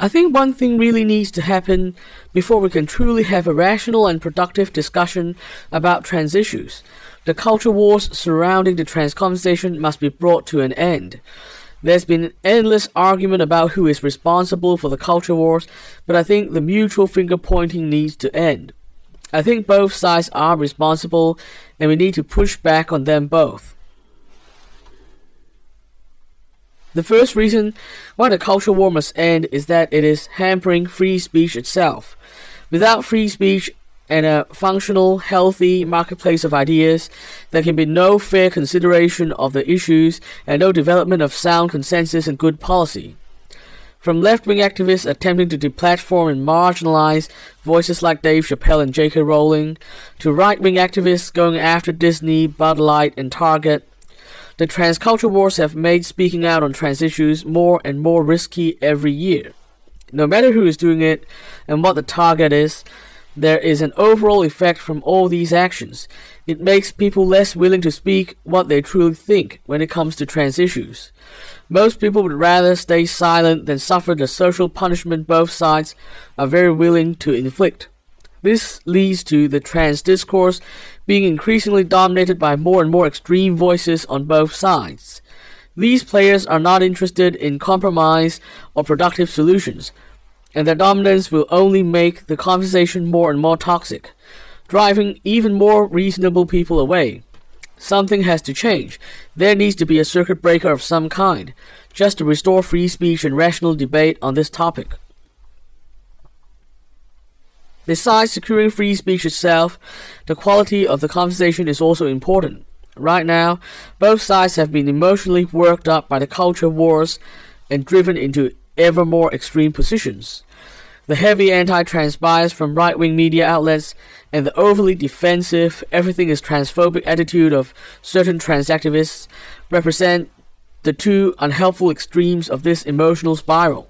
I think one thing really needs to happen before we can truly have a rational and productive discussion about trans issues. The culture wars surrounding the trans conversation must be brought to an end. There's been an endless argument about who is responsible for the culture wars, but I think the mutual finger-pointing needs to end. I think both sides are responsible, and we need to push back on them both. The first reason why the culture war must end is that it is hampering free speech itself. Without free speech and a functional, healthy marketplace of ideas, there can be no fair consideration of the issues and no development of sound consensus and good policy. From left-wing activists attempting to deplatform and marginalize voices like Dave Chappelle and J.K. Rowling, to right-wing activists going after Disney, Bud Light, and Target, the trans culture wars have made speaking out on trans issues more and more risky every year. No matter who is doing it and what the target is, there is an overall effect from all these actions. It makes people less willing to speak what they truly think when it comes to trans issues. Most people would rather stay silent than suffer the social punishment both sides are very willing to inflict. This leads to the trans discourse being increasingly dominated by more and more extreme voices on both sides. These players are not interested in compromise or productive solutions, and their dominance will only make the conversation more and more toxic, driving even more reasonable people away. Something has to change. There needs to be a circuit breaker of some kind, just to restore free speech and rational debate on this topic. Besides securing free speech itself, the quality of the conversation is also important. Right now, both sides have been emotionally worked up by the culture wars and driven into ever more extreme positions. The heavy anti-trans bias from right-wing media outlets and the overly defensive, everything is transphobic attitude of certain trans activists represent the two unhelpful extremes of this emotional spiral.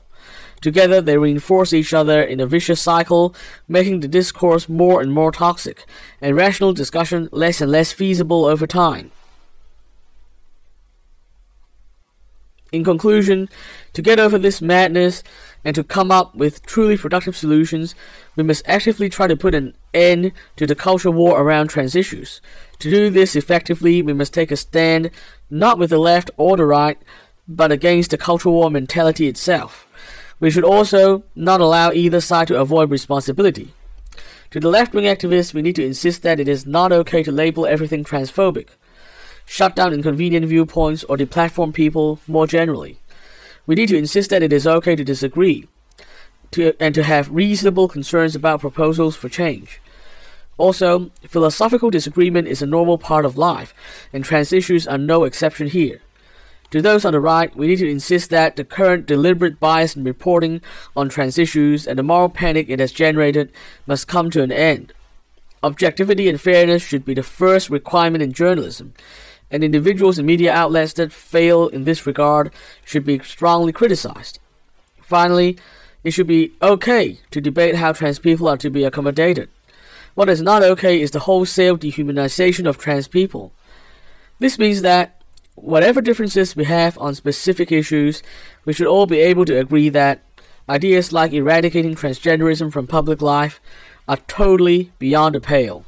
Together, they reinforce each other in a vicious cycle, making the discourse more and more toxic, and rational discussion less and less feasible over time. In conclusion, to get over this madness and to come up with truly productive solutions, we must actively try to put an end to the culture war around trans issues. To do this effectively, we must take a stand not with the left or the right, but against the culture war mentality itself. We should also not allow either side to avoid responsibility. To the left-wing activists, we need to insist that it is not okay to label everything transphobic, shut down inconvenient viewpoints, or deplatform people more generally. We need to insist that it is okay to disagree, and to have reasonable concerns about proposals for change. Also, philosophical disagreement is a normal part of life, and trans issues are no exception here. To those on the right, we need to insist that the current deliberate bias in reporting on trans issues and the moral panic it has generated must come to an end. Objectivity and fairness should be the first requirement in journalism, and individuals and media outlets that fail in this regard should be strongly criticized. Finally, it should be okay to debate how trans people are to be accommodated. What is not okay is the wholesale dehumanization of trans people. This means that whatever differences we have on specific issues, we should all be able to agree that ideas like eradicating transgenderism from public life are totally beyond the pale.